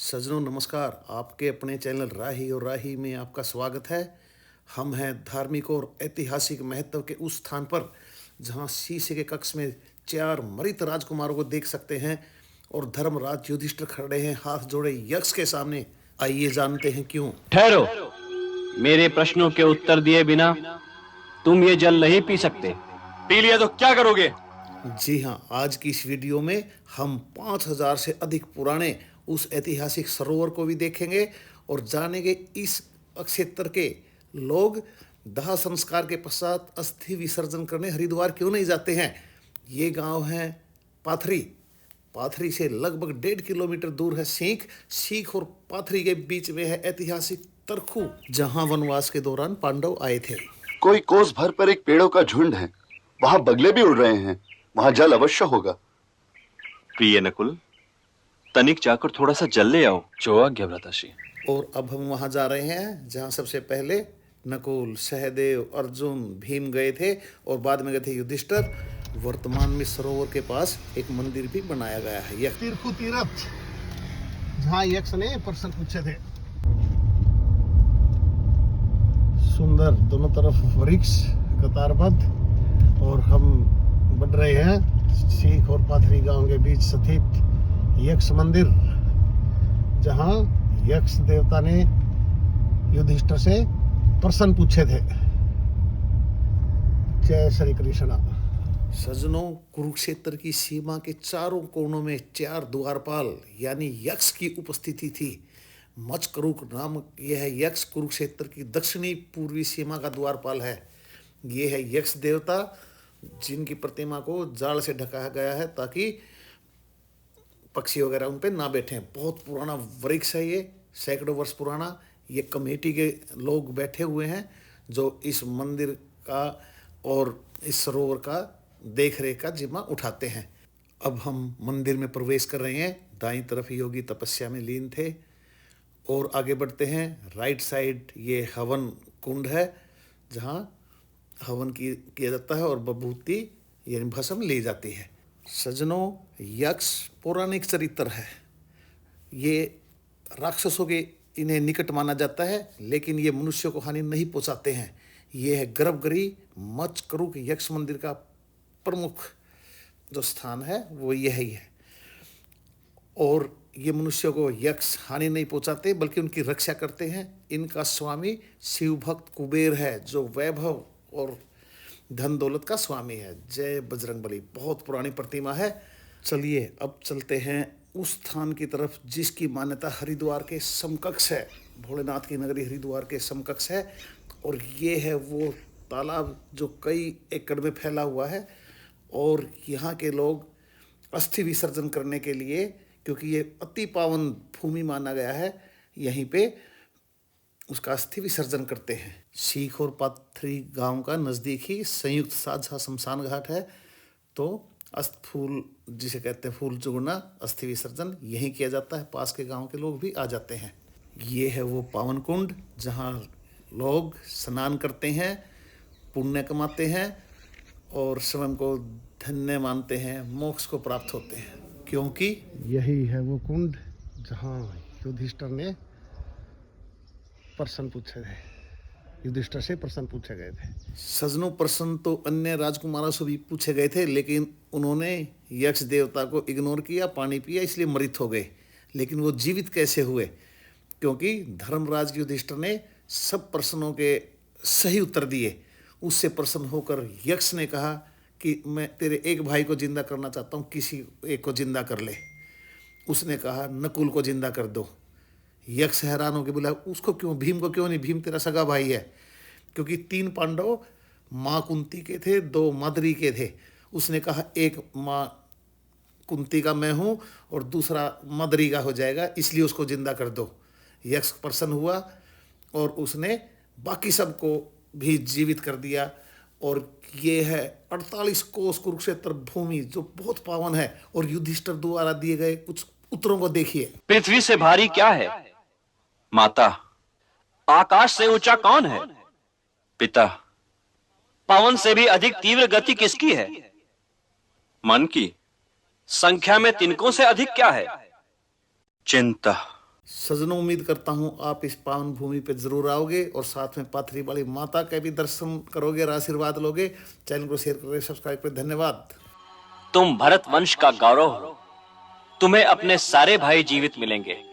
सज्जनों नमस्कार। आपके अपने चैनल राही और राही में आपका स्वागत है। हम हैं धार्मिक और ऐतिहासिक महत्व के उस स्थान पर जहां शीशे के कक्ष में 4 मृत राजकुमारों को देख सकते हैं और धर्मराज युधिष्ठिर खड़े हैं हाथ जोड़े यक्ष के सामने। आइए जानते हैं क्यों। ठहरो। मेरे प्रश्नों के उत्तर दिए बिना तुम ये जल नहीं पी सकते। पी लिया तो क्या करोगे? जी हाँ, आज की इस वीडियो में हम 5000 से अधिक पुराने उस ऐतिहासिक सरोवर को भी देखेंगे और जानेंगे इस क्षेत्र के लोग दाह संस्कार के पश्चात अस्थि विसर्जन करने हरिद्वार क्यों नहीं जाते हैं। ये गांव है पाथरी। पाथरी से लगभग 1.5 किलोमीटर दूर है सीख और पाथरी के बीच में है ऐतिहासिक तरखू, जहां वनवास के दौरान पांडव आए थे। कोई कोस भर पर एक पेड़ों का झुंड है, वहां बगले भी उड़ रहे हैं, वहां जल अवश्य होगा। प्रिय नकुल, तनिक जाकर थोड़ा सा जल ले आओ। जो आज्ञा भ्राताश्री। और अब हम वहां जा रहे हैं जहां सबसे पहले नकुल, सहदेव, अर्जुन, भीम गए थे और बाद में गए थे युधिष्ठिर। वर्तमान में सरोवर के पास एक मंदिर भी बनाया गया है, यह तीर्थु तीर्थ, जहां यक्ष ने प्रश्न पूछे थे। सुंदर दोनों तरफ वृक्ष कतारबद्ध और हम बढ़ रहे हैं सीख और पाथरी गांव के बीच स्थित यक्ष मंदिर, जहां यक्ष देवता ने युधिष्ठिर से प्रश्न पूछे थे। जय श्री कृष्णा। सज्जनों, कुरुक्षेत्र की सीमा के चारों कोनों में 4 द्वारपाल यानी यक्ष की उपस्थिति थी। मचकरुक नामक यह यक्ष कुरुक्षेत्र की दक्षिणी पूर्वी सीमा का द्वारपाल है। यह है यक्ष देवता, जिनकी प्रतिमा को जाल से ढका गया है ताकि पक्षी वगैरह उन पे ना बैठे। बहुत पुराना वृक्ष है, ये सैकड़ों वर्ष पुराना। ये कमेटी के लोग बैठे हुए हैं जो इस मंदिर का और इस सरोवर का देख रेख का जिम्मा उठाते हैं। अब हम मंदिर में प्रवेश कर रहे हैं। दाईं तरफ योगी तपस्या में लीन थे और आगे बढ़ते हैं। राइट साइड ये हवन कुंड है, जहाँ हवन किया जाता है और बभूति यानी भस्म ली जाती है। सज्जनों, यक्ष पौराणिक चरित्र है। ये राक्षसों के इन्हें निकट माना जाता है, लेकिन ये मनुष्यों को हानि नहीं पहुंचाते हैं। ये है गर्भगृह मचकरुक यक्ष मंदिर का प्रमुख जो स्थान है वो यही है। और ये मनुष्यों को यक्ष हानि नहीं पहुंचाते बल्कि उनकी रक्षा करते हैं। इनका स्वामी शिव भक्त कुबेर है, जो वैभव और धन दौलत का स्वामी है। जय बजरंगबली। बहुत पुरानी प्रतिमा है। चलिए अब चलते हैं उस स्थान की तरफ जिसकी मान्यता हरिद्वार के समकक्ष है। भोलेनाथ की नगरी हरिद्वार के समकक्ष है। और ये है वो तालाब जो कई एकड़ में फैला हुआ है। और यहाँ के लोग अस्थि विसर्जन करने के लिए, क्योंकि ये अति पावन भूमि माना गया है, यहीं पे उसका अस्थि विसर्जन करते हैं। सीख और पाथरी गांव का नज़दीक ही संयुक्त साझा शमशान घाट है, तो फूल जिसे कहते हैं फूल चुगना, अस्थि विसर्जन यहीं किया जाता है। पास के गांव के लोग भी आ जाते हैं। ये है वो पावन कुंड जहां लोग स्नान करते हैं, पुण्य कमाते हैं और स्वयं को धन्य मानते हैं, मोक्ष को प्राप्त होते हैं। क्योंकि यही है वो कुंड जहां युधिष्ठिर ने प्रश्न पूछे थे, युधिष्ठिर से प्रश्न पूछे गए थे। सज्जनों, प्रश्न तो अन्य राजकुमारों से भी पूछे गए थे, लेकिन उन्होंने यक्ष देवता को इग्नोर किया, पानी पिया, इसलिए मृत हो गए। लेकिन वो जीवित कैसे हुए? क्योंकि धर्मराज युधिष्ठिर ने सब प्रश्नों के सही उत्तर दिए। उससे प्रसन्न होकर यक्ष ने कहा कि मैं तेरे एक भाई को जिंदा करना चाहता हूँ, किसी एक को जिंदा कर ले। उसने कहा नकुल को जिंदा कर दो। यक्ष हैरान होकर बोला उसको क्यों, भीम को क्यों नहीं? भीम तेरा सगा भाई है। क्योंकि 3 पांडव माँ कुंती के थे, 2 माद्री के थे। उसने कहा एक माँ कुंती का मैं हूँ और दूसरा माद्री का हो जाएगा, इसलिए उसको जिंदा कर दो। यक्ष प्रसन्न हुआ और उसने बाकी सबको भी जीवित कर दिया। और ये है 48 कोस कुरुक्षेत्र भूमि जो बहुत पावन है। और युधिष्ठिर द्वारा दिए गए कुछ उत्तरों को देखिए। पृथ्वी से भारी क्या है? माता। आकाश से ऊंचा कौन है? पिता। पवन से भी अधिक तीव्र गति किसकी है? मन की। संख्या में तिनकों से अधिक क्या है? चिंता। सजनों, उम्मीद करता हूँ आप इस पावन भूमि पे जरूर आओगे और साथ में पाथरी वाली माता का भी दर्शन करोगे और आशीर्वाद लोगे। चैनल को शेयर करें, सब्सक्राइब करें। धन्यवाद। तुम भरत वंश का गौरव हो। तुम्हें अपने सारे भाई जीवित मिलेंगे।